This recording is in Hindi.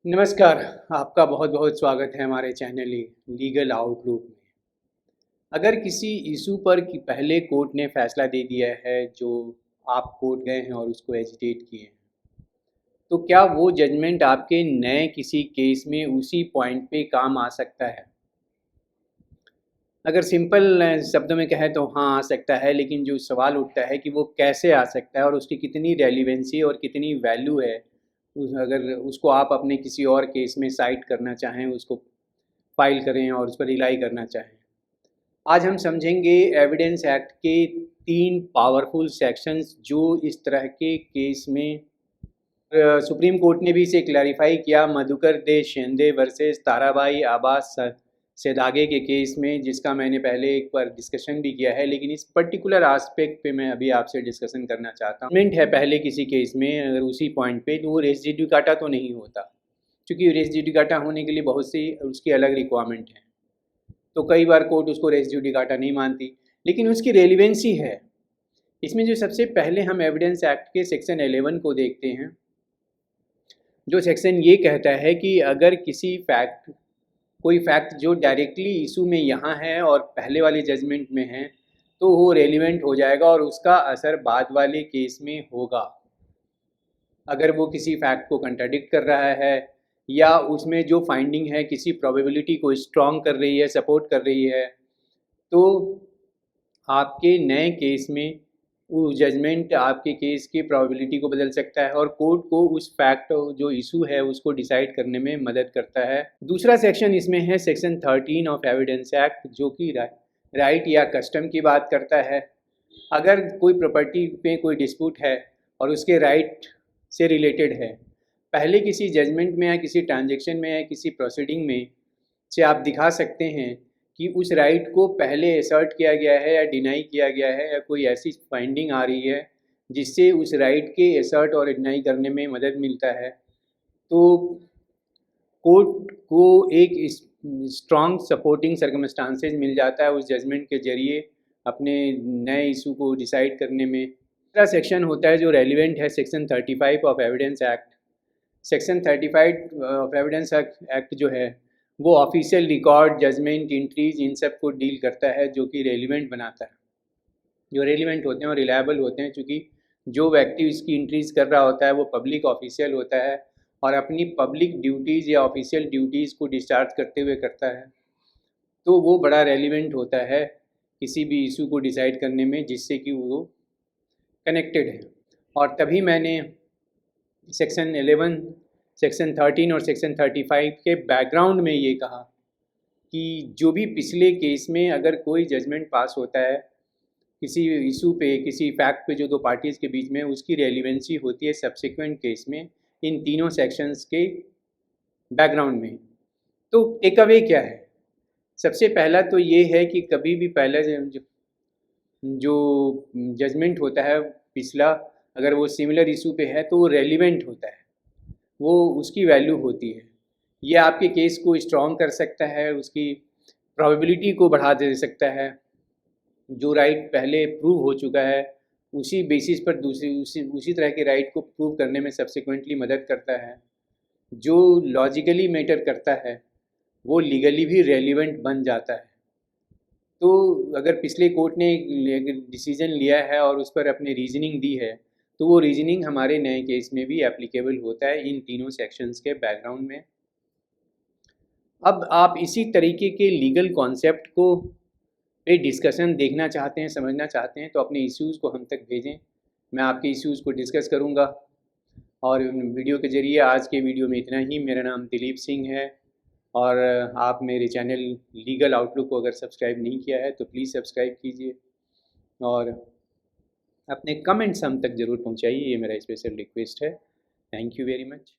नमस्कार। आपका बहुत बहुत स्वागत है हमारे चैनल लीगल आउटलुक में। अगर किसी इशू पर कि पहले कोर्ट ने फैसला दे दिया है जो आप कोर्ट गए हैं और उसको एजिटेट किए हैं, तो क्या वो जजमेंट आपके नए किसी केस में उसी पॉइंट पे काम आ सकता है? अगर सिंपल शब्दों में कहें तो हाँ, आ सकता है, लेकिन जो सवाल उठता है कि वो कैसे आ सकता है और उसकी कितनी रेलिवेंसी और कितनी वैल्यू है। अगर उसको आप अपने किसी और केस में साइट करना चाहें, उसको फाइल करें और उस पर रिलाई करना चाहें। आज हम समझेंगे एविडेंस एक्ट के 3 पावरफुल सेक्शंस जो इस तरह के केस में सुप्रीम कोर्ट ने भी इसे क्लैरिफाई किया मधुकर दे शिंदे वर्सेस ताराबाई आबास सेदागे के केस में, जिसका मैंने पहले एक बार डिस्कशन भी किया है, लेकिन इस पर्टिकुलर आस्पेक्ट पे मैं अभी आपसे डिस्कशन करना चाहता हूँ। है पहले किसी केस में अगर उसी पॉइंट पे, तो वो रेस जुडिकाटा तो नहीं होता, क्योंकि रेस जुडिकाटा होने के लिए बहुत सी उसकी अलग रिक्वायरमेंट है। तो कई बार कोर्ट उसको रेस जुडिकाटा नहीं मानती, लेकिन उसकी रेलिवेंसी है। इसमें जो सबसे पहले हम एविडेंस एक्ट के सेक्शन 11 को देखते हैं, जो सेक्शन ये कहता है कि अगर कोई फैक्ट जो डायरेक्टली इशू में यहाँ है और पहले वाले जजमेंट में है, तो वो रेलिवेंट हो जाएगा और उसका असर बाद वाले केस में होगा। अगर वो किसी फैक्ट को कंट्राडिक्ट कर रहा है या उसमें जो फाइंडिंग है किसी प्रोबेबिलिटी को स्ट्रॉन्ग कर रही है, सपोर्ट कर रही है, तो आपके नए केस में वो जजमेंट आपके केस की प्रोबेबिलिटी को बदल सकता है और कोर्ट को उस फैक्ट जो इशू है उसको डिसाइड करने में मदद करता है। दूसरा सेक्शन इसमें है सेक्शन 13 ऑफ एविडेंस एक्ट, जो कि राइट या कस्टम की बात करता है। अगर कोई प्रॉपर्टी पे कोई डिस्प्यूट है और उसके राइट से रिलेटेड है, पहले किसी जजमेंट में या किसी ट्रांजेक्शन में या किसी प्रोसीडिंग में से आप दिखा सकते हैं कि उस राइट को पहले असर्ट किया गया है या डिनाई किया गया है, या कोई ऐसी फाइंडिंग आ रही है जिससे उस राइट के असर्ट और डिनाई करने में मदद मिलता है, तो कोर्ट को एक स्ट्रॉन्ग सपोर्टिंग सर्कमस्टांसेस मिल जाता है उस जजमेंट के जरिए अपने नए इशू को डिसाइड करने में। दूसरा सेक्शन होता है जो रेलिवेंट है, section 35 of evidence act. Section 35 of evidence act जो है वो ऑफिशियल रिकॉर्ड, जजमेंट, इंट्रीज, इन सब को डील करता है, जो कि रेलिवेंट बनाता है। जो रेलिवेंट होते हैं और रिलायबल होते हैं, क्योंकि जो व्यक्ति इसकी इंट्रीज कर रहा होता है वो पब्लिक ऑफिशियल होता है और अपनी पब्लिक ड्यूटीज़ या ऑफिशियल ड्यूटीज़ को डिस्चार्ज करते हुए करता है, तो वो बड़ा रेलिवेंट होता है किसी भी इशू को डिसाइड करने में जिससे कि वो कनेक्टेड है। और तभी मैंने सेक्शन 11, सेक्शन 13 और सेक्शन 35 के बैकग्राउंड में ये कहा कि जो भी पिछले केस में अगर कोई जजमेंट पास होता है किसी इशू पे, किसी फैक्ट पे जो दो पार्टीज़ के बीच में, उसकी रेलिवेंसी होती है सब्सिक्वेंट केस में इन तीनों सेक्शंस के बैकग्राउंड में। तो टेक अवे क्या है? सबसे पहला तो ये है कि कभी भी पहला जो जजमेंट होता है पिछला, अगर वो सिमिलर इशू पे है तो वो रेलिवेंट होता है, वो उसकी वैल्यू होती है। ये आपके केस को स्ट्रॉन्ग कर सकता है, उसकी प्रोबेबिलिटी को बढ़ा दे सकता है। जो राइट पहले प्रूव हो चुका है उसी बेसिस पर उसी तरह के राइट को प्रूव करने में सब्सिक्वेंटली मदद करता है। जो लॉजिकली मैटर करता है वो लीगली भी रेलिवेंट बन जाता है। तो अगर पिछले कोर्ट ने डिसीजन लिया है और उस पर अपनी रीजनिंग दी है, तो वो रीजनिंग हमारे नए केस में भी एप्लीकेबल होता है इन तीनों सेक्शंस के बैकग्राउंड में। अब आप इसी तरीके के लीगल कॉन्सेप्ट को पे डिस्कशन देखना चाहते हैं, समझना चाहते हैं, तो अपने इश्यूज़ को हम तक भेजें। मैं आपके इश्यूज़ को डिस्कस करूँगा। और वीडियो के ज़रिए आज के वीडियो में इतना ही। मेरा नाम दिलीप सिंह है और आप मेरे चैनल लीगल आउटलुक को अगर सब्सक्राइब नहीं किया है तो प्लीज़ सब्सक्राइब कीजिए और अपने कमेंट्स हम तक ज़रूर पहुँचाइए, ये मेरा स्पेशल रिक्वेस्ट है। Thank you very much.